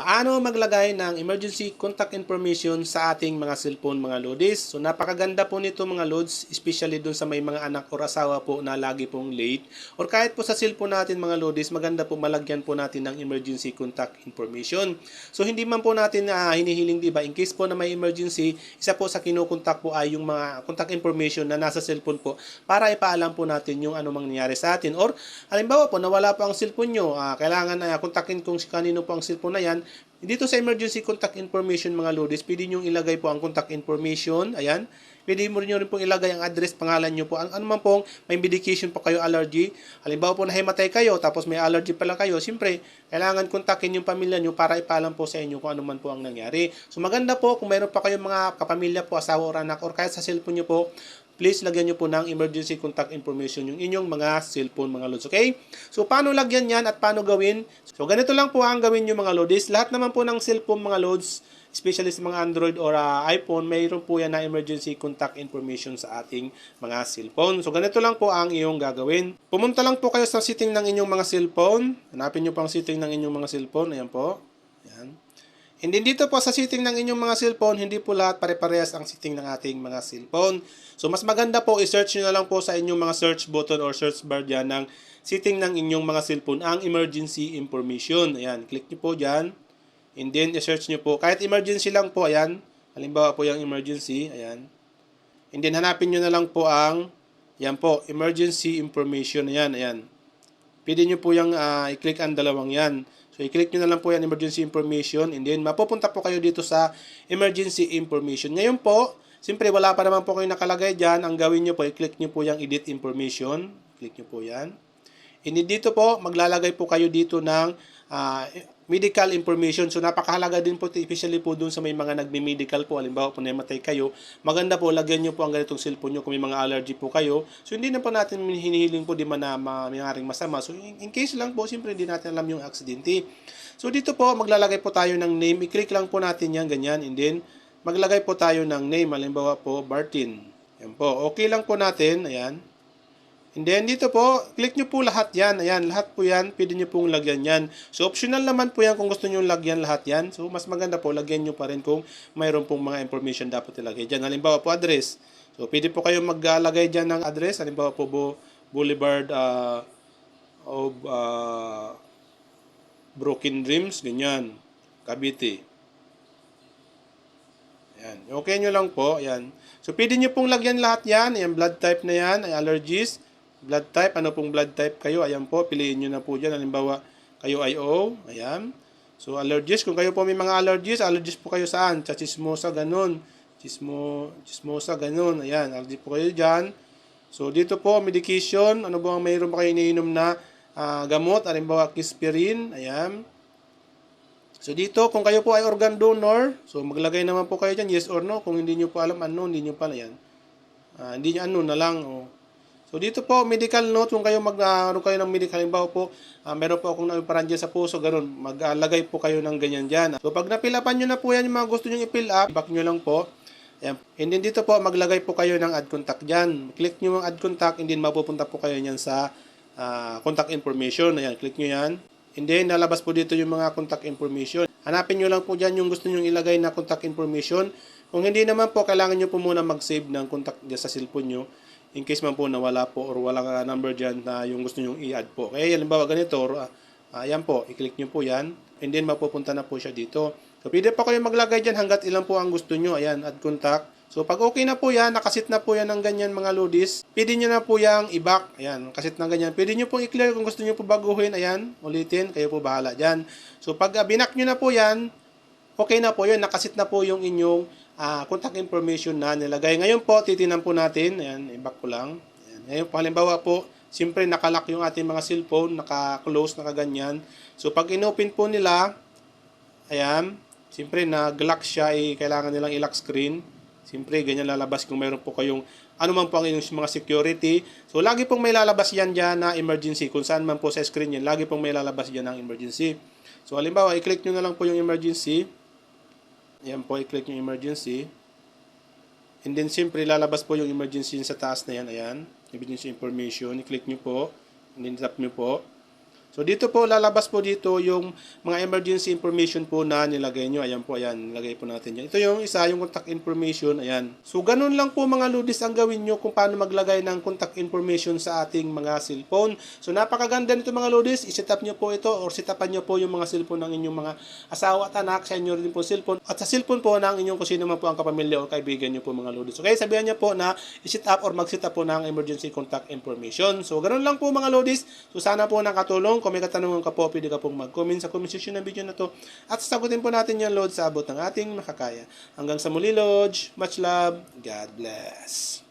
Paano maglagay ng emergency contact information sa ating mga cellphone mga lodis? So napakaganda po nito mga lods, especially dun sa may mga anak or asawa po na lagi pong late. Or kahit po sa cellphone natin mga lodis, maganda po malagyan po natin ng emergency contact information. So hindi man po natin hinihiling, diba, in case po na may emergency, isa po sa kinukontak po ay yung mga contact information na nasa cellphone po para ipaalam po natin yung ano mangyayari sa atin. Or halimbawa po nawala po ang cellphone nyo, kailangan kontakin kung kanino po ang cellphone na yan. Dito sa emergency contact information mga lodis, pwede nyo ilagay po ang contact information. Ayan. Pwede mo rin pong ilagay ang address, pangalan nyo po. Ano man pong may medication po kayo, allergy. Halimbawa po nahimatay kayo, tapos may allergy pala kayo. Siyempre, kailangan kontakin yung pamilya nyo para ipaalam po sa inyo kung ano man po ang nangyari. So maganda po kung mayroon pa kayong mga kapamilya po, asawa o anak, or kahit sa cellphone nyo po, please lagyan nyo po ng emergency contact information yung inyong mga cellphone mga lods. Okay? So paano lagyan yan at paano gawin? So ganito lang po ang gawin nyo mga lodis. Lahat naman po ng cellphone mga lods, especially sa mga Android or iPhone, mayroon po yan na emergency contact information sa ating mga cellphone. So ganito lang po ang iyong gagawin. Pumunta lang po kayo sa setting ng inyong mga cellphone. Hanapin nyo po ang setting ng inyong mga cellphone. Ayan po. Ayan. And then dito po sa setting ng inyong mga cellphone, hindi po lahat pare-parehas ang setting ng ating mga cellphone. So mas maganda po i-search nyo na lang po sa inyong mga search button or search bar dyan ng setting ng inyong mga cellphone ang emergency information. Ayan, click nyo po dyan. And then i-search nyo po. Kahit emergency lang po, ayan. Halimbawa po yung emergency, ayan. And then hanapin nyo na lang po ang, yan po, emergency information, ayan, ayan. Pwede nyo po yung i-click ang dalawang yan. So, i-click nyo na lang po yan, emergency information, and then mapupunta po kayo dito sa emergency information. Ngayon po, siyempre wala pa naman po kayo nakalagay dyan. Ang gawin nyo po, i-click nyo po yung edit information. Click nyo po yan. And dito po, maglalagay po kayo dito ng medical information. So, napakahalaga din po, especially po dun sa may mga nagme-medical po. Halimbawa po namatay kayo, maganda po, lagyan nyo po ang ganitong cellphone nyo kung may mga allergy po kayo. So, hindi na po natin hinihiling po di man na mayroong masama. So, in case lang po, siyempre hindi natin alam yung aksidente. So, dito po, maglalagay po tayo ng name. I-click lang po natin yan, ganyan. And then, maglagay po tayo ng name. Halimbawa po, Bartin. Yan po. Okay lang po natin. Ayan. And then dito po, click nyo po lahat yan. Ayan, lahat po yan, pwede nyo pong lagyan yan. So optional naman po yan kung gusto nyo lagyan lahat yan. So mas maganda po, lagyan nyo pa rin kung mayroon pong mga information dapat ilagay dyan. Halimbawa po address. So pwede po kayo maglagay dyan ng address. Halimbawa po Boulevard of Broken Dreams, ganyan. Cavite. Ayan. Okay nyo lang po. Ayan. So pwede nyo pong lagyan lahat yan. Ayan, blood type na yan, ay allergies. Blood type, ano pong blood type kayo? Ayan po, piliin nyo na po dyan. Halimbawa, kayo ay O. Ayan. So, allergies. Kung kayo po may mga allergies po kayo saan? Sa chismosa, ganun. Chismosa, ganun. Ayan, allergies po kayo dyan. So, dito po, medication. Ano ba ang mayroon pa kayo iniinom na gamot? Halimbawa, Kispirin. Ayan. So, dito, kung kayo po ay organ donor, so, maglagay naman po kayo dyan, yes or no. Kung hindi nyo po alam, ano, hindi nyo pa na yan. Hindi nyo ano na lang, So dito po, medical note, kung kayo ano kayo ng medical, halimbawa po, meron po akong napiparan dyan sa puso, ganoon, maglagay po kayo ng ganyan dyan. So pag napilapan nyo na po yan, yung mga gusto nyo i-fill up, back nyo lang po. Ayan. And then dito po, maglagay po kayo ng add contact dyan. Click nyo ang add contact, and then mapupunta po kayo yan sa contact information. Ayan, click nyo yan. And then, lalabas po dito yung mga contact information. Hanapin nyo lang po dyan yung gusto nyo ilagay na contact information. Kung hindi naman po, kailangan nyo po muna mag-save ng contact dyan sa cellphone nyo. In case man po nawala po or walang number dyan na yung gusto nyo i-add po. Kaya halimbawa ganito, ayan po, i-click nyo po yan. And then mapupunta na po siya dito. So pwede pa kayo maglagay dyan hanggat ilan po ang gusto nyo. Ayan, add contact. So pag okay na po yan, nakasit na po yan ng ganyan mga lodis, pwede nyo na po yung i-back. Ayan, nakasit na ganyan. Pwede nyo po i-clear kung gusto nyo po baguhin. Ayan, ulitin, kayo po bahala dyan. So pag binak nyo na po yan, okay na po yun, nakasit na po yung inyong contact information na nilagay. Ngayon po, titinan po natin. Ayan, i-back ko lang. Ayan. Ngayon po, halimbawa po, siyempre nakalock yung ating mga cellphone, naka-close, nakaganyan. So, pag inopen po nila, ayan, siyempre nag-lock siya, kailangan nilang i-lock screen. Siyempre, ganyan lalabas kung mayroon po kayong ano man po ang inyong mga security. So, lagi pong may lalabas yan dyan na emergency. Kung saan man po sa screen yan, lagi pong may lalabas dyan ng emergency. So, halimbawa, i-click nyo na lang po yung emergency. Yan po, i-click yung emergency. And then, siyempre, lalabas po yung emergency sa taas na yan. Ayan, emergency information. I-click nyo po. And then, tap nyo po. So dito po lalabas po dito yung mga emergency information po na nilagay nyo. Ayan po, ayan, nilagay po natin yan. Ito yung isa, yung contact information, ayan. So ganun lang po mga lodis ang gawin nyo kung paano maglagay ng contact information sa ating mga cellphone. So napakaganda nito mga lodis, i-set up nyo po ito or set upan nyo po yung mga cellphone ng inyong mga asawa at anak, sa inyo rin po cellphone at sa cellphone po ng inyong kung sino man po ang kapamilya o kaibigan nyo po mga lodis. Okay, sabihan nyo po na i-set up or mag-set up po ng emergency contact information. So ganun lang po mga lodis. So sana po nakatulong. Kung may katanungan ka po, pwede ka pong mag-comment sa comment section ng video na to at sasagutin po natin yan Lord sa abot ng ating makakaya. Hanggang sa muli Lodge, much love, God bless.